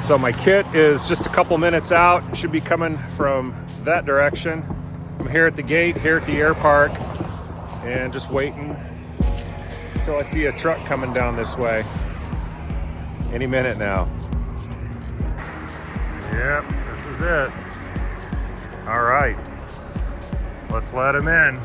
So my kit is just a couple minutes out. Should be coming from that direction. I'm here at the gate, here at the air park, and just waiting until I see a truck coming down this way. Any minute now. Yep, this is it. All right, let's let him in.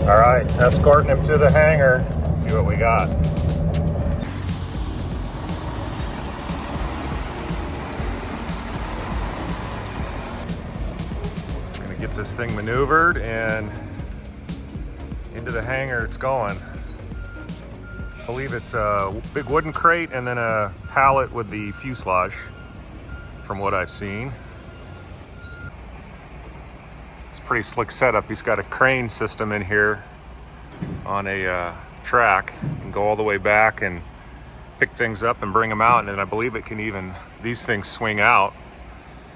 All right, escorting him to the hangar. See what we got. Just gonna get this thing maneuvered and into the hangar it's going. I believe it's a big wooden crate and then a pallet with the fuselage, from what I've seen. It's a pretty slick setup. He's got a crane system in here on a track and go all the way back and pick things up and bring them out. And then I believe it can even, these things swing out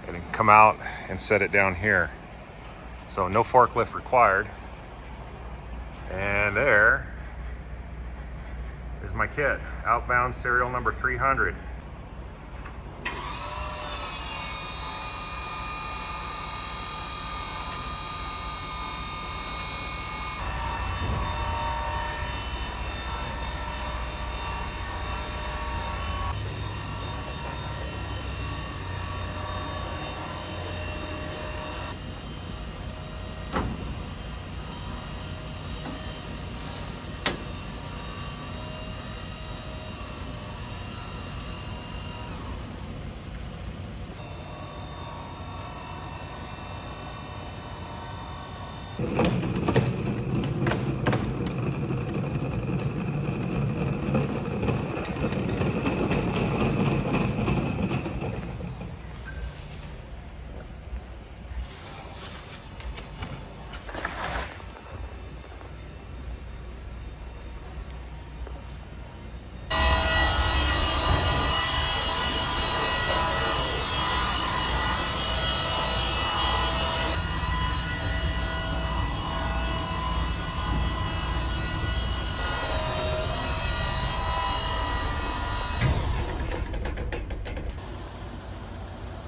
and come out and set it down here. So no forklift required. And there is my kit, Outbound serial number 300.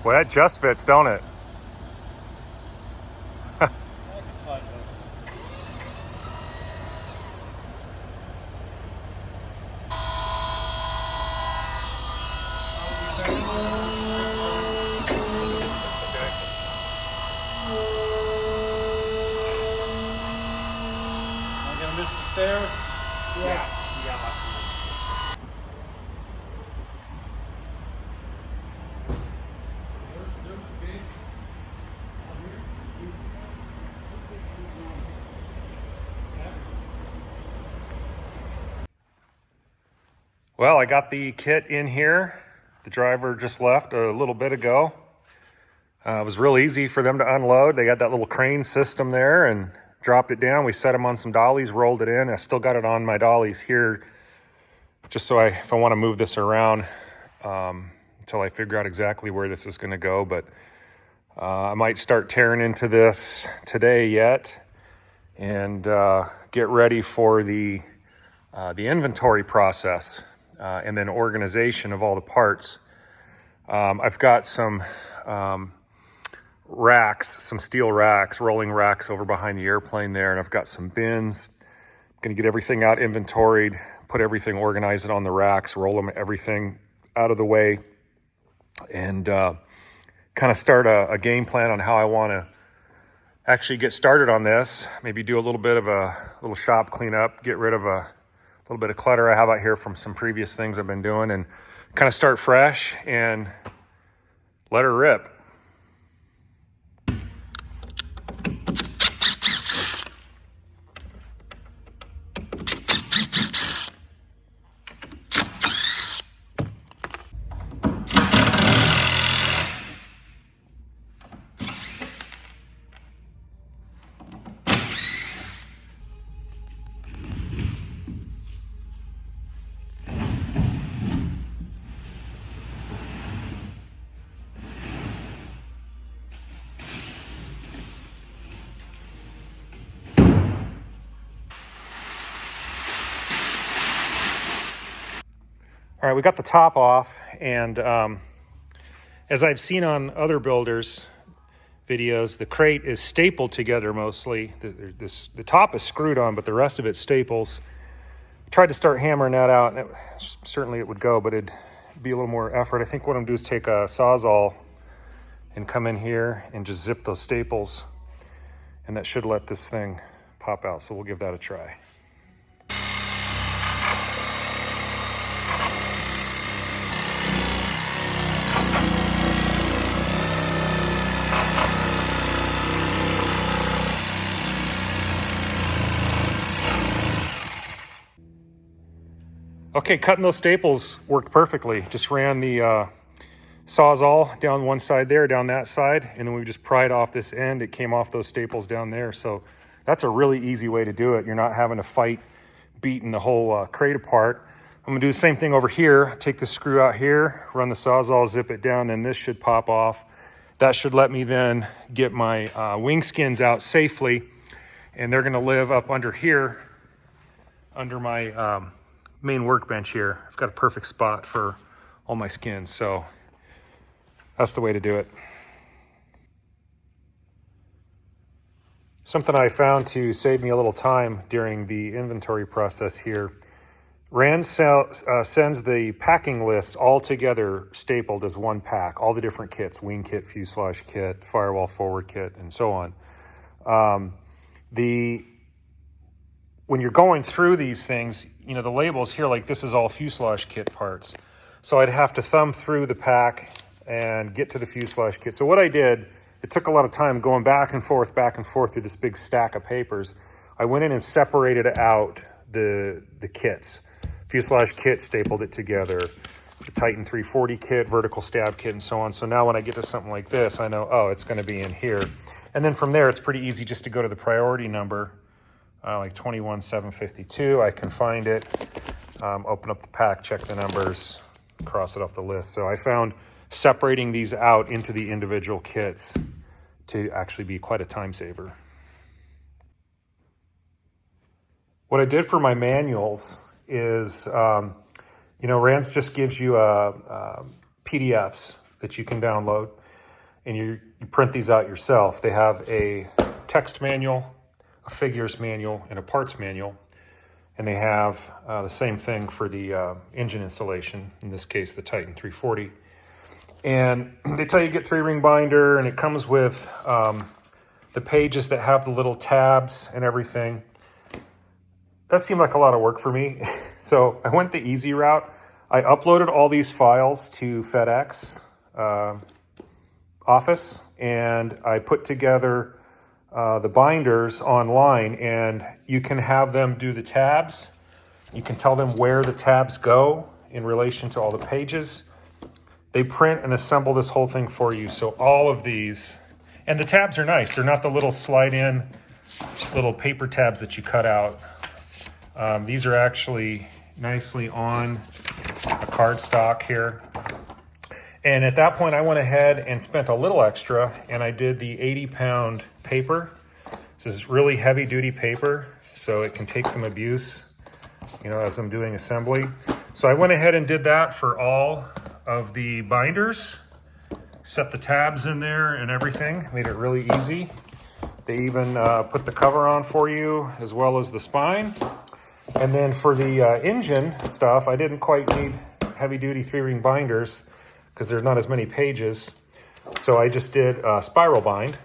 Well, that just fits, don't it? Well, I got the kit in here. The driver just left a little bit ago. It was real easy for them to unload. They got that little crane system there and dropped it down. We set them on some dollies, rolled it in. I still got it on my dollies here, just so if I want to move this around until I figure out exactly where this is going to go. But I might start tearing into this today yet and get ready for the inventory process. And then organization of all the parts. I've got some racks, some steel racks, rolling racks over behind the airplane there, and I've got some bins. I'm gonna get everything out inventoried, put everything, organize it on the racks, roll everything out of the way, and kind of start a game plan on how I wanna actually get started on this. Maybe do a little bit of a little shop cleanup, get rid of a little bit of clutter I have out here from some previous things I've been doing, and kind of start fresh and let her rip. All right, we got the top off, and as I've seen on other builders' videos, the crate is stapled together mostly. The top is screwed on, but the rest of it's staples. I tried to start hammering that out, and certainly it would go, but it'd be a little more effort. I think what I'm gonna do is take a Sawzall and come in here and just zip those staples, and that should let this thing pop out, so we'll give that a try. Okay, cutting those staples worked perfectly. Just ran the Sawzall down one side there, down that side, and then we just pried off this end. It came off those staples down there. So that's a really easy way to do it. You're not having to fight beating the whole crate apart. I'm gonna do the same thing over here. Take the screw out here, run the Sawzall, zip it down, and this should pop off. That should let me then get my wing skins out safely, and they're gonna live up under here, under my main workbench here. I've got a perfect spot for all my skins, so that's the way to do it. Something I found to save me a little time during the inventory process here. RANS sends the packing lists all together stapled as one pack, all the different kits, wing kit, fuselage kit, firewall forward kit, and so on. When you're going through these things, you know, the labels here, like this is all fuselage kit parts. So I'd have to thumb through the pack and get to the fuselage kit. So what I did, it took a lot of time going back and forth through this big stack of papers. I went in and separated out the kits. Fuselage kit, stapled it together. The Titan 340 kit, vertical stab kit, and so on. So now when I get to something like this, I know, oh, it's gonna be in here. And then from there, it's pretty easy just to go to the priority number, like 21752. I can find it, open up the pack, check the numbers, cross it off the list. So I found separating these out into the individual kits to actually be quite a time saver. What I did for my manuals is, you know, RANS just gives you PDFs that you can download, and you print these out yourself. They have a text manual, a figures manual, and a parts manual. And they have the same thing for the engine installation, in this case, the Titan 340. And they tell you get 3-ring binder, and it comes with the pages that have the little tabs and everything. That seemed like a lot of work for me. So I went the easy route. I uploaded all these files to FedEx office, and I put together the binders online, and you can have them do the tabs. You can tell them where the tabs go in relation to all the pages. They print and assemble this whole thing for you. So all of these, and the tabs are nice. They're not the little slide in little paper tabs that you cut out. These are actually nicely on a cardstock here. And at that point, I went ahead and spent a little extra, and I did the 80-pound paper. This is really heavy-duty paper, so it can take some abuse, you know, as I'm doing assembly. So I went ahead and did that for all of the binders, set the tabs in there and everything, made it really easy. They even put the cover on for you, as well as the spine. And then for the engine stuff, I didn't quite need heavy-duty 3-ring binders because there's not as many pages. So I just did spiral bind,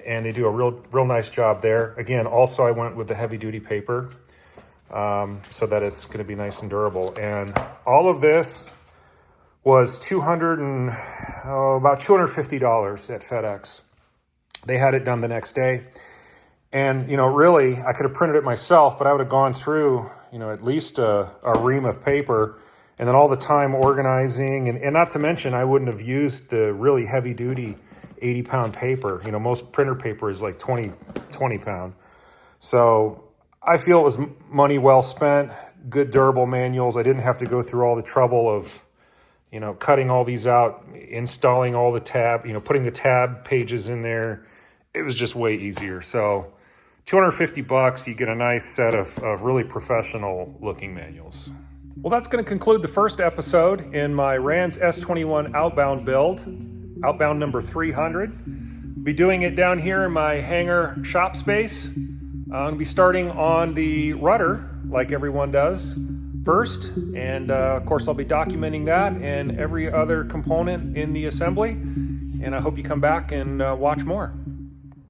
and they do a real nice job there. Again, also I went with the heavy-duty paper so that it's going to be nice and durable. And all of this was about $250 at FedEx. They had it done the next day. And, you know, really, I could have printed it myself, but I would have gone through, you know, at least a ream of paper, and then all the time organizing. And not to mention, I wouldn't have used the really heavy-duty 80-pound paper. You know, most printer paper is like 20 pound. So I feel it was money well spent, good durable manuals. I didn't have to go through all the trouble of, you know, cutting all these out, installing all the tab, you know, putting the tab pages in there. It was just way easier. So $250, you get a nice set of really professional looking manuals. Well, that's going to conclude the first episode in my RANS S-21 Outbound build, Outbound number 300. Be doing it down here in my hangar shop space. I'm going to be starting on the rudder, like everyone does, first. And of course, I'll be documenting that and every other component in the assembly. And I hope you come back and watch more.